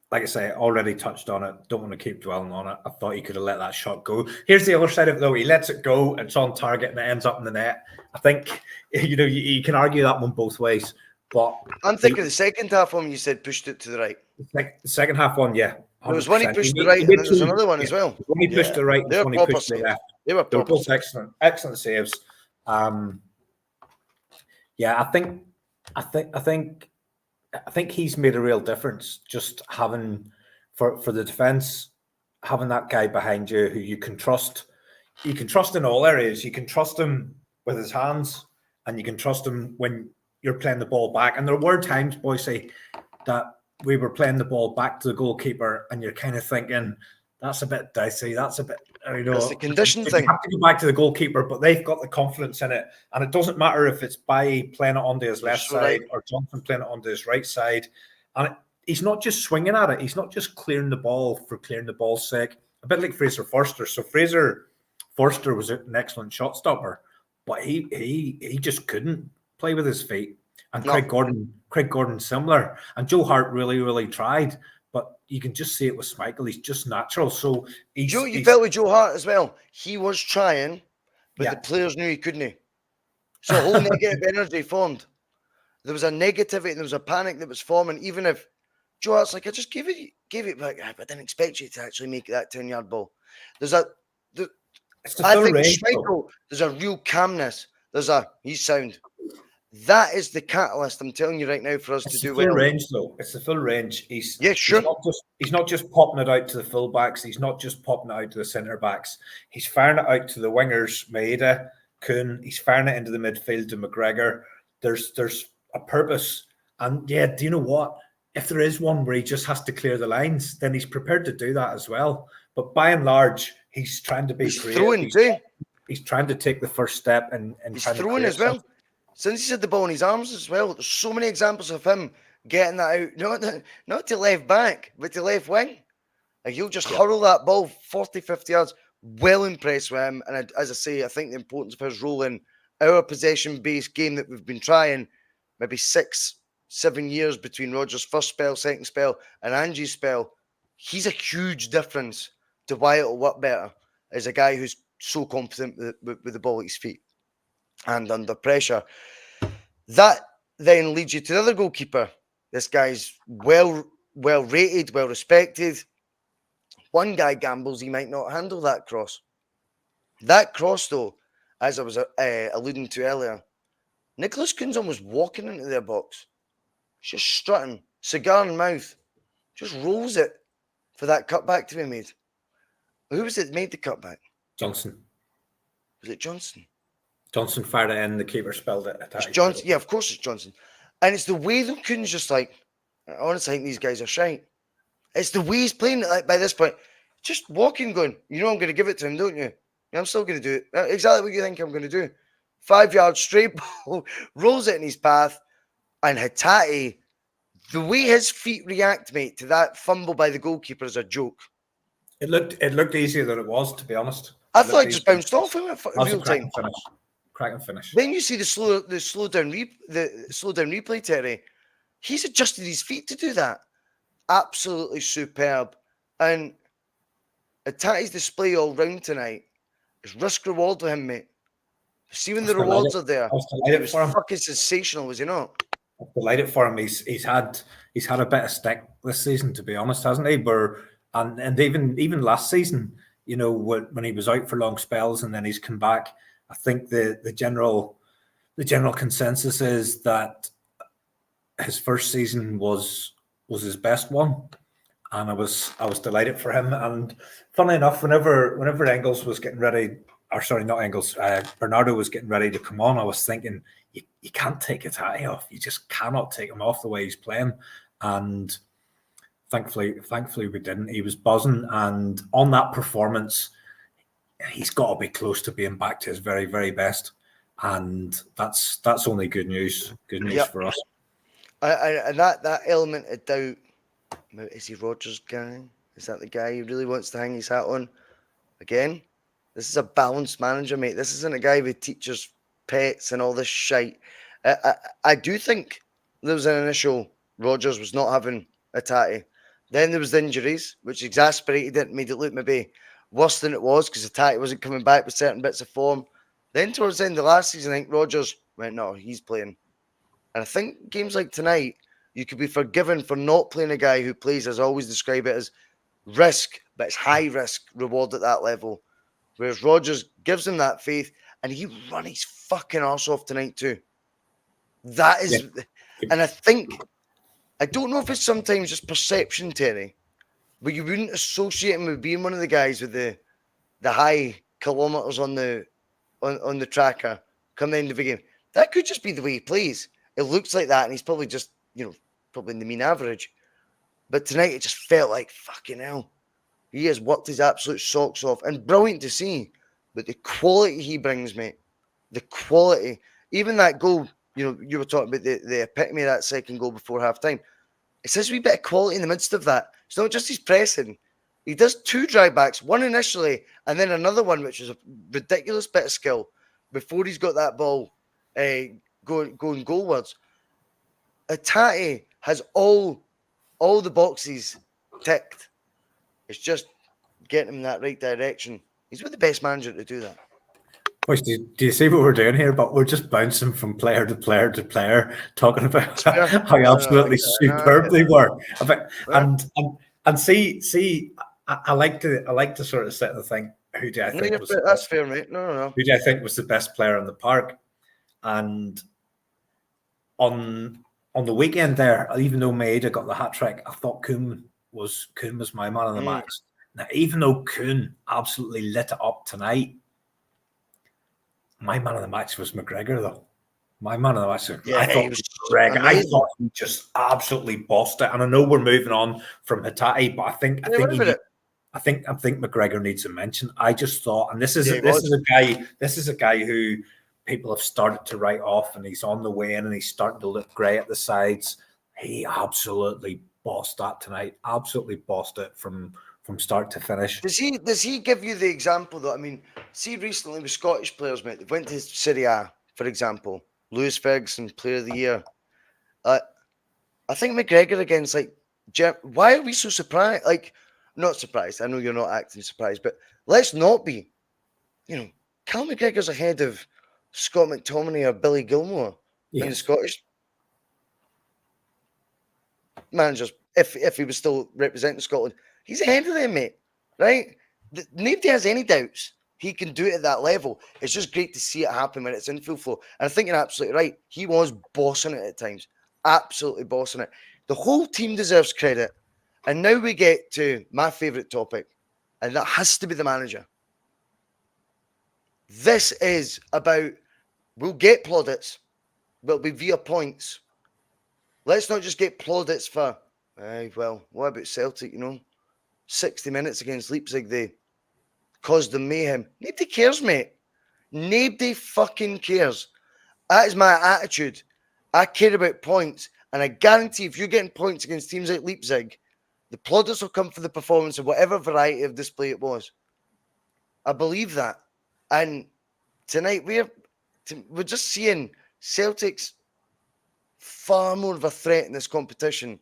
Like I say, already touched on it. Don't want to keep dwelling on it. I thought he could have let that shot go. Here's the other side of it, though. He lets it go. It's on target, and it ends up in the net. I think you can argue that one both ways. But I'm thinking the second half one. You said pushed it to the right. Like the second half one, yeah. 100%. There was one he pushed to the right, and then there's another one as well. When he pushed to the right, and when he pushed to the left. They were both excellent saves. I think I think he's made a real difference. Just having for the defense, having that guy behind you who you can trust. You can trust in all areas. You can trust him with his hands, and you can trust him when you're playing the ball back. And there were times, Bhoycie, that we were playing the ball back to the goalkeeper, and you're kind of thinking, that's a bit dicey. That's a bit, It's the condition you thing. have to go back to the goalkeeper, but they've got the confidence in it. And it doesn't matter if it's Bailly playing it onto his left side or Johnson playing it onto his right side. And he's not just swinging at it. He's not just clearing the ball for clearing the ball's sake. A bit like Fraser Forster. So Forster was an excellent shot stopper, but he just couldn't play with his feet. And Craig Gordon similar. And Joe Hart really tried, but you can just see it with Schmeichel. He's just natural. So you felt with Joe Hart as well. He was trying, but the players knew he couldn't. So a whole negative energy formed. There was a negativity, there was a panic that was forming. Even if Joe Hart's like, I just gave it back. I didn't expect you to actually make that 10-yard ball. I think Schmeichel, there's a real calmness. He's sound. That is the catalyst, I'm telling you right now, for us to do well. It's the full range, though. It's the full range. He's not just popping it out to the full backs. He's not just popping it out to the centre backs. He's firing it out to the wingers, Maeda, Kuhn. He's firing it into the midfield to McGregor. There's a purpose. And do you know what? If there is one where he just has to clear the lines, then he's prepared to do that as well. But by and large, he's trying to be creative. He's trying to take the first step and he's throwing as well. Since he's had the ball in his arms as well, there's so many examples of him getting that out, not to left back, but to left wing. Like he'll just hurl that ball 40, 50 yards. Well impressed with him. And as I say, I think the importance of his role in our possession-based game that we've been trying, maybe 6-7 years between Rodgers' first spell, second spell, and Angie's spell, he's a huge difference to why it'll work better as a guy who's so confident with the ball at his feet and under pressure. That then leads you to the other goalkeeper. This guy's well rated, well respected. One guy gambles he might not handle that cross. That cross, though, as I was alluding to earlier, Nicholas Kuhn's almost walking into their box. Just strutting, cigar in mouth, just rolls it for that cutback to be made. Who was it that made the cutback? Johnson. Was it Johnson? Johnson fired it in, the keeper spelled it. It's Johnson. Yeah, of course it's Johnson. And it's the way that Kuhn's just like, I honestly think these guys are shite. It's the way he's playing it, like by this point. Just walking, going, I'm going to give it to him, don't you? I'm still going to do it. Exactly what you think I'm going to do. 5 yards straight ball, rolls it in his path, and Hatate, the way his feet react, mate, to that fumble by the goalkeeper is a joke. It looked easier than it was, to be honest. I thought it just bounced off him at real time. Cracking finish. Then you see the slow down replay, Terry. He's adjusted his feet to do that. Absolutely superb. And Hatate's display all round tonight is risk reward with him, mate. See when the rewards are there. It was fucking sensational, was he not? I'm delighted for him. He's had a bit of stick this season, to be honest, hasn't he? And even last season, when he was out for long spells and then he's come back, I think the general consensus is that his first season was his best one, and I was delighted for him. And funnily enough, whenever Engels was getting ready, or sorry, not Engels, Bernardo was getting ready to come on, I was thinking you can't take Hatate off. You just cannot take him off the way he's playing. And thankfully we didn't. He was buzzing, and on that performance, he's got to be close to being back to his very, very best. And that's only good news. Good news for us. And that element of doubt, is he Rodgers' guy? Is that the guy he really wants to hang his hat on? Again, this is a balanced manager, mate. This isn't a guy who teaches pets and all this shite. I do think there was an initial Rodgers was not having Hatate. Then there was the injuries, which exasperated it, made it look maybe worse than it was because Hatate wasn't coming back with certain bits of form. Then towards the end of last season, I think Rodgers went, no, he's playing. And I think games like tonight, you could be forgiven for not playing a guy who plays, as I always describe it, as risk, but it's high risk reward at that level. Whereas Rodgers gives him that faith, and he run his fucking arse off tonight too. That is And I don't know if it's sometimes just perception, Terry, but you wouldn't associate him with being one of the guys with the high kilometres on the tracker come the end of the game. That could just be the way he plays. It looks like that, and he's probably just, probably in the mean average. But tonight it just felt like, fucking hell, he has worked his absolute socks off, and brilliant to see. But the quality he brings, mate, the quality, even that goal, you were talking about the epitome of that second goal before half time. It says a wee bit of quality in the midst of that. It's not just his pressing. He does two drive backs, one initially, and then another one, which is a ridiculous bit of skill before he's got that ball going goalwards. Hatate has all the boxes ticked. It's just getting him in that right direction. He's with the best manager to do that. Which do you see what we're doing here? But we're just bouncing from player to player to player, talking about how absolutely superb they were. And see, I like to sort of sit and think, who do I think was that's fair, mate. No. Who do I think was the best player in the park? And on the weekend there, even though Maeda got the hat trick, I thought Kuhn was my man of the match. Now, even though Kuhn absolutely lit it up tonight, my man of the match was McGregor, though. My man of the match, I thought was McGregor. I thought he just absolutely bossed it. And I know we're moving on from Hatate, but I think McGregor needs a mention. I just thought, and this is a guy who people have started to write off, and he's on the way in, and he's starting to look great at the sides. He absolutely bossed that tonight. Absolutely bossed it from start to finish. Does he give you the example, though? I mean, see recently with Scottish players, mate, they went to Serie A, for example. Lewis Ferguson, Player of the Year. I think McGregor against, why are we so surprised? Not surprised. I know you're not acting surprised, but let's not be. Cal McGregor's ahead of Scott McTominay or Billy Gilmore in the Scottish managers. If he was still representing Scotland, he's ahead of them, mate. Right? Nobody has any doubts. He can do it at that level. It's just great to see it happen when it's in full flow. And I think you're absolutely right. He was bossing it at times. Absolutely bossing it. The whole team deserves credit. And now we get to my favourite topic, and that has to be the manager. This is about, we'll get plaudits, but it'll be via points. Let's not just get plaudits for, what about Celtic, 60 minutes against Leipzig, they caused them mayhem. Nobody cares, mate. Nobody fucking cares. That is my attitude. I care about points, and I guarantee if you're getting points against teams like Leipzig, the plaudits will come for the performance of whatever variety of display it was. I believe that. And tonight, we're just seeing Celtic's far more of a threat in this competition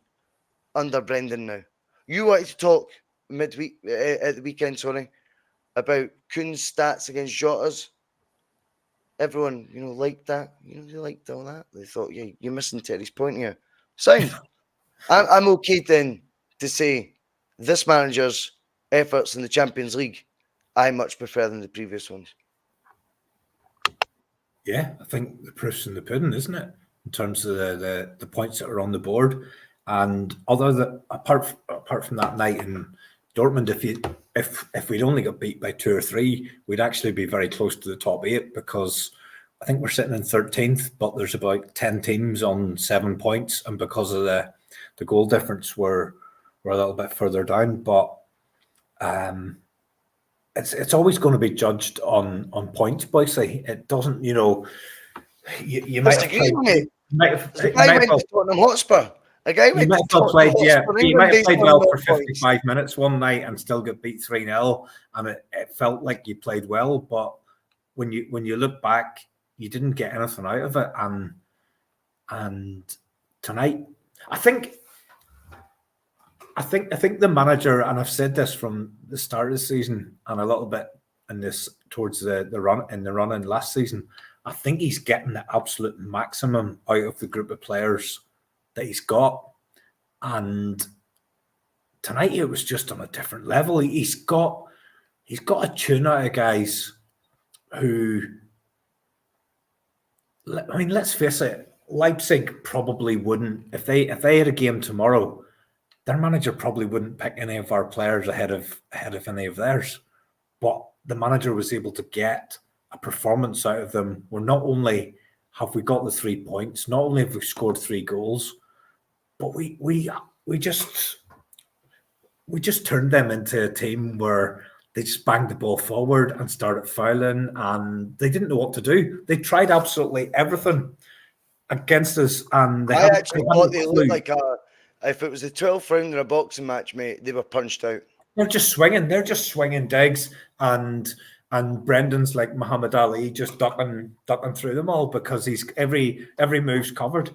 under Brendan now. You wanted to talk midweek, at the weekend, about Kuhn's stats against Jota's. Everyone, liked that. They liked all that. They thought, you're missing Terry's point here. Sound. I'm okay then to say this manager's efforts in the Champions League, I much prefer than the previous ones. Yeah, I think the proof's in the pudding, isn't it? In terms of the points that are on the board. And apart from that night in Dortmund, if we'd only got beat by 2 or 3, we'd actually be very close to the top 8, because I think we're sitting in 13th, but there's about 10 teams on 7 points, and because of the goal difference, we're a little bit further down. But it's always going to be judged on points, Bhoycie. It doesn't, you might have played. You might have Tottenham Hotspur. You might have played well for 55 minutes one night and still get beat 3-0, and it felt like you played well, but when you look back, you didn't get anything out of it. And tonight, I think the manager, and I've said this from the start of the season and a little bit in this towards the run in last season, I think he's getting the absolute maximum out of the group of players that he's got. And tonight it was just on a different level. He's got a tune out of guys who, I mean, let's face it, Leipzig probably wouldn't, if they had a game tomorrow, their manager probably wouldn't pick any of our players ahead of any of theirs. But the manager was able to get a performance out of them where not only have we got the 3 points, not only have we scored 3 goals, but we just turned them into a team where they just banged the ball forward and started fouling, and they didn't know what to do. They tried absolutely everything against us, and I actually thought they looked like if it was the 12th round in a boxing match, mate, they were punched out. They're just swinging digs, and Brendan's like Muhammad Ali, just ducking through them all because he's every move's covered.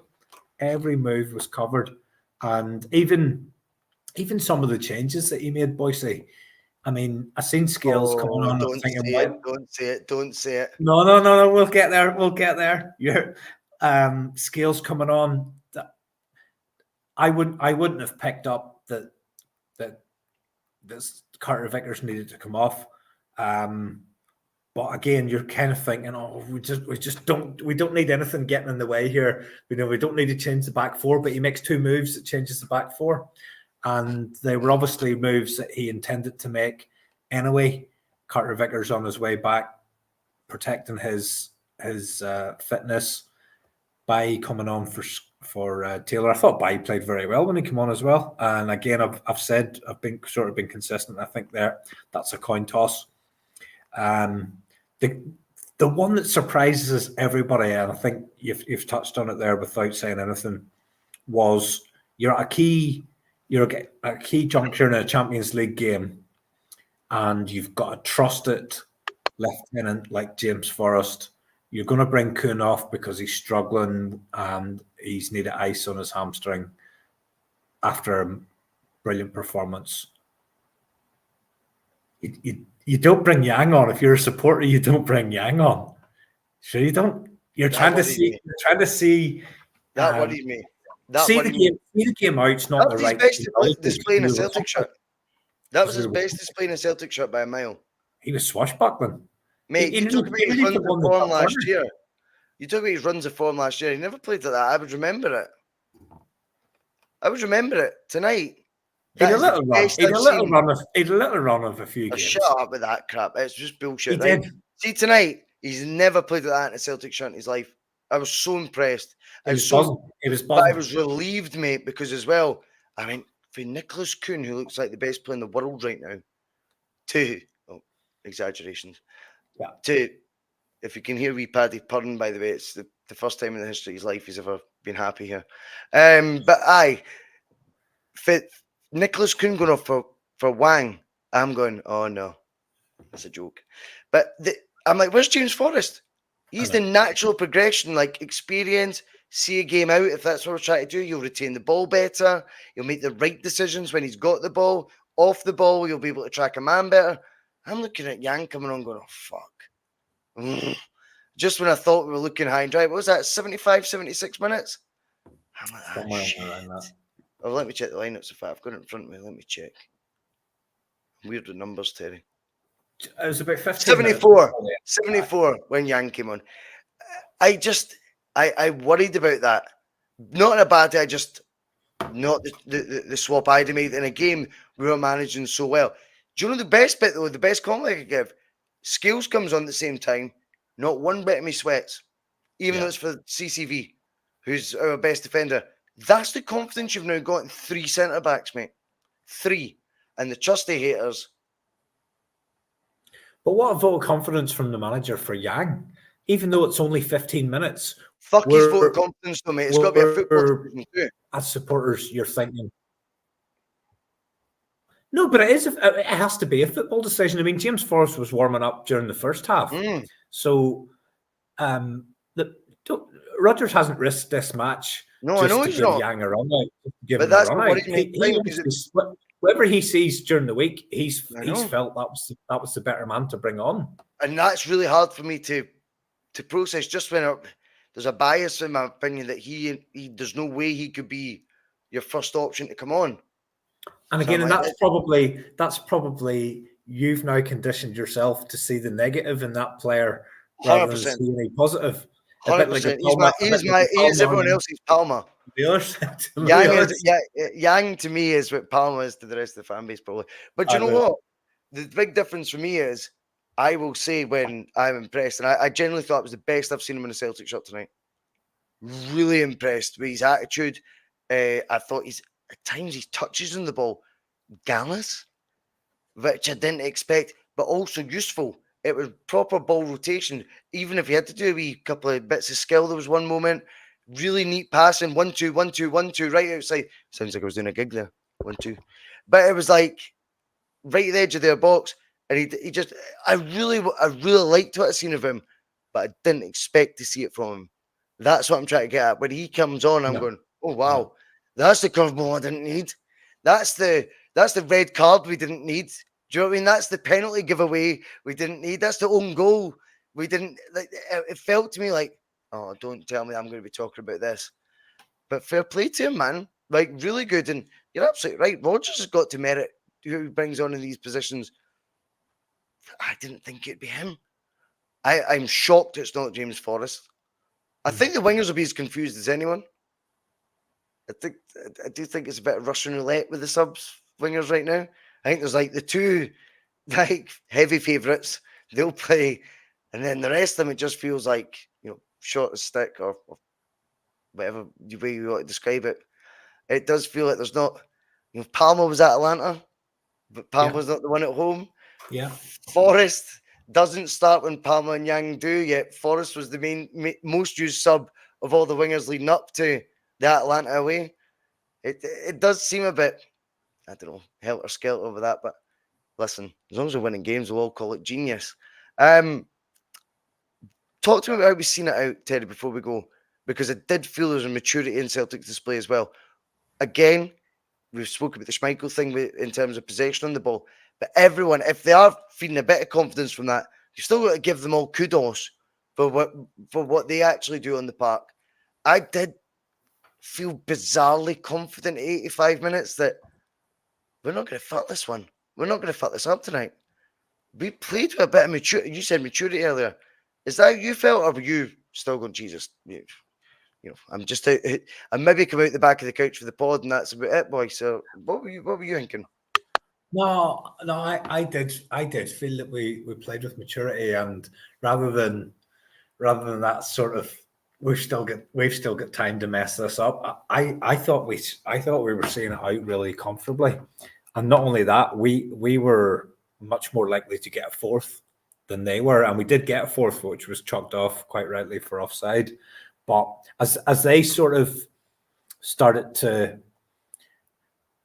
Every move was covered, and even some of the changes that he made, Bhoycie. I mean, I seen Scales coming on. Don't say it. No. We'll get there. You're Scales coming on. I wouldn't have picked up that this Carter Vickers needed to come off. But again, you're kind of thinking, we don't need anything getting in the way here. We don't need to change the back four, but he makes 2 moves that changes the back four. And they were obviously moves that he intended to make anyway. Carter Vickers on his way back, protecting his fitness. By coming on for Taylor, I thought Bai played very well when he came on as well. And again, I've been consistent. I think that's a coin toss. The one that surprises everybody, and I think you've touched on it there without saying anything, was you're at a key juncture in a Champions League game, and you've got a trusted lieutenant like James Forrest. You're going to bring Kuhn off because he's struggling and he's needed ice on his hamstring after a brilliant performance. You don't bring Yang on. If you're a supporter, you don't bring Yang on. Sure, you don't. You're trying to see. That worried me. See the game out. It's not the right. That was his best display in a Celtic shirt. That was his best display in a Celtic shirt by a mile. He was swashbuckling. Mate, you talk about his runs of form last year. You talk about his runs of form last year. He never played like that. I would remember it tonight. He had a little run of a few games. Shut up with that crap. It's just bullshit. He did. See, tonight, he's never played like that in a Celtic shirt in his life. I was so impressed. He was buzzing. But I was relieved, mate, because as well, I mean, for Nicholas Kuhn, who looks like the best player in the world right now, exaggerations. Yeah. If you can hear wee Paddy purring, by the way, it's the first time in the history of his life he's ever been happy here. But for Nicholas Kuhn going off for Wang, I'm going, oh no, that's a joke. But I'm like, where's James Forrest? He's the natural progression, like experience, see a game out. If that's what we're trying to do, you'll retain the ball better. You'll make the right decisions when he's got the ball. Off the ball, you'll be able to track a man better. I'm looking at Yang coming on going, oh, fuck. Just when I thought we were looking high and dry. What was that, 75, 76 minutes? I'm like, shit. Oh, let me check the lineups. If I've got it in front of me, let me check. I'm weird with numbers, Terry. It was about 15 74 when Yang came on. I worried about that. Not in a bad way, not the swap I'd made in a game we were managing so well. Do you know the best bit, though? The best comment I could give? Scales comes on at the same time. Not one bit of me sweats. Even though it's for CCV, who's our best defender. That's the confidence you've now got in 3 centre-backs, mate. 3. And the trusty haters. But what a vote of confidence from the manager for Yang. Even though it's only 15 minutes. Fuck his vote of confidence, though, mate. It's got to be a football decision too. As supporters, you're thinking... No, but it has to be a football decision. I mean, James Forrest was warming up during the first half. So Rodgers hasn't risked this match. No, I know he's not. Yang a run out, but that's what he whatever he sees during the week, he's felt that was the better man to bring on. And that's really hard for me to process. Just when there's a bias in my opinion that he there's no way he could be your first option to come on. And again, and that's probably you've now conditioned yourself to see the negative in that player rather 100%. Than see any positive. 100%. He is everyone else's Palmer. The other side. Yang to me is what Palmer is to the rest of the fan base, probably. But you know what? The big difference for me is, I will say when I'm impressed, and I genuinely thought it was the best I've seen him in a Celtic shirt tonight. Really impressed with his attitude. I thought at times his touches on the ball, gallus, which I didn't expect, but also useful. It was proper ball rotation. Even if he had to do a wee couple of bits of skill, there was one moment, really neat passing, 1-2, 1-2, 1-2, right outside. Sounds like I was doing a gig there, 1-2. But it was like right at the edge of their box, and he just, I really liked what I seen of him, but I didn't expect to see it from him. That's what I'm trying to get at. When he comes on, I'm going, oh wow, that's the curveball I didn't need. That's the red card we didn't need. Do you know what I mean? That's the penalty giveaway we didn't need. That's the own goal we didn't. Like, it felt to me like, oh, don't tell me I'm going to be talking about this. But fair play to him, man. Like, really good. And you're absolutely right. Rodgers has got to merit who he brings on in these positions. I didn't think it'd be him. I'm shocked it's not James Forrest. I think the wingers will be as confused as anyone. I do think it's a bit of Russian roulette with the subs wingers right now. I think there's like the two like heavy favourites. They'll play, and then the rest of them, it just feels like, short as stick or whatever way you want to describe it. It does feel like there's not. Palmer was at Atlanta, but Palmer's not the one at home. Yeah. Forrest doesn't start when Palmer and Yang do, yet Forrest was the most used sub of all the wingers leading up to the Atlanta away. It does seem a bit, I don't know, helter-skelter over that, but listen, as long as we're winning games, we'll all call it genius. Talk to me about how we've seen it out, Teddy, before we go, because I did feel there was a maturity in Celtic display as well. Again, we've spoken about the Schmeichel thing in terms of possession on the ball, but everyone, if they are feeling a bit of confidence from that, you've still got to give them all kudos for what they actually do on the park. I did feel bizarrely confident at 85 minutes that we're not going to fuck this one. We're not going to fuck this up tonight. We played with a bit of maturity. You said maturity earlier. Is that how you felt, or were you still going, Jesus, I'm just out. I maybe come out the back of the couch for the pod, and that's about it, boy. So what were you thinking? No, I did feel that we played with maturity, and rather than that sort of we've still got time to mess this up. I thought we were seeing it out really comfortably, and not only that, we were much more likely to get a fourth than they were, and we did get a fourth, which was chalked off quite rightly for offside. But as they sort of started to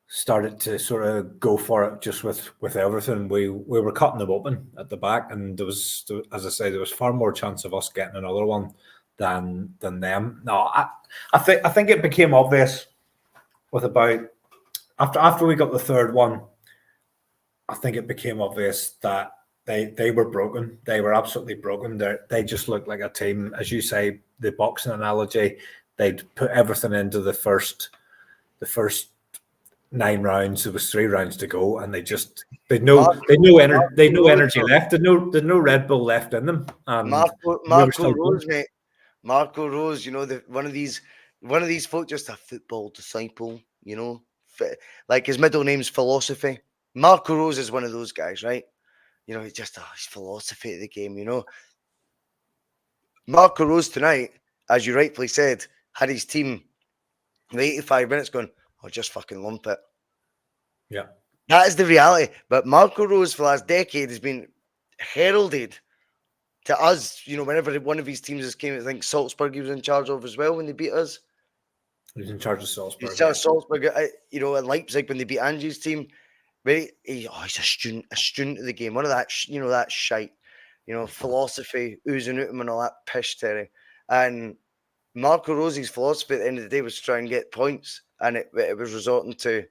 sort of go for it just with everything, we were cutting them open at the back, and there was, as I say, there was far more chance of us getting another one than them. No, I think it became obvious with about after we got the third one. I think it became obvious that they were broken. They were absolutely broken. They just looked like a team, as you say, the boxing analogy. They'd put everything into the first 9 rounds. There was 3 rounds to go, and they'd no energy left. There's no Red Bull left in them. Marco Rose, mate. Marco Rose, one of these folk, just a football disciple, like his middle name's Philosophy. Marco Rose is one of those guys, right? He's just his philosophy of the game, Marco Rose tonight, as you rightfully said, had his team in 85 minutes going, oh, just fucking lump it. Yeah. That is the reality. But Marco Rose for the last decade has been heralded to us, whenever one of his teams has came, I think Salzburg he was in charge of as well when they beat us. He was in charge of Salzburg. He's charged Salzburg, in Leipzig when they beat Angie's team. He's a student of the game. One of that, that shite, philosophy oozing out him and all that pish, Terry. And Marco Rose's philosophy at the end of the day was to try and get points, and it was resorting to,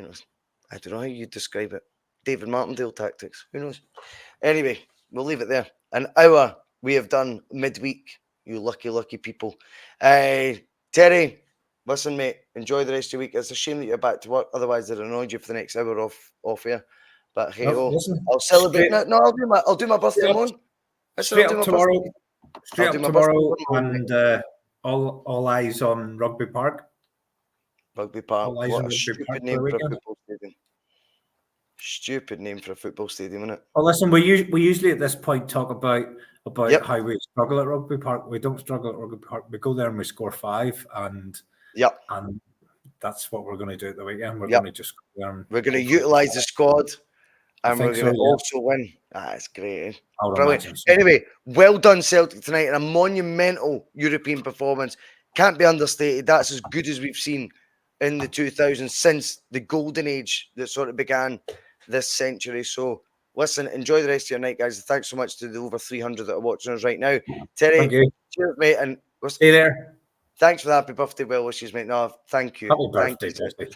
I don't know how you describe it, David Martindale tactics. Who knows? Anyway, we'll leave it there. An hour we have done midweek, you lucky people. Terry, listen, mate, enjoy the rest of your week. It's a shame that you're back to work, otherwise I'd annoyed you for the next hour off here. But hey, I'll celebrate. No, I'll do my birthday one. Straight up tomorrow. Straight I'll do up my best tomorrow, tomorrow, mate. and all eyes on Rugby Park. Rugby Park. All eyes What on a Rugby stupid Park for name the for a weekend. football stadium. Stupid name for a football stadium, isn't it? Well, listen, we usually at this point talk about Yep. how we struggle at Rugby Park. We don't struggle at Rugby Park. We go there and we score 5, and that's what we're going to do at the weekend. We're going to just go there and we're going to utilise the squad, and we're going to also win. That's great. Brilliant. So. Anyway, well done, Celtic, tonight, and a monumental European performance. Can't be understated. That's as good as we've seen in the 2000s, since the golden age that sort of began this century. So, listen, enjoy the rest of your night, guys. Thanks so much to the over 300 that are watching us right now. Terry, thank you. Cheers, mate. And stay there. Thanks for the happy birthday well wishes, mate. No, thank you. Happy birthday, Bobby.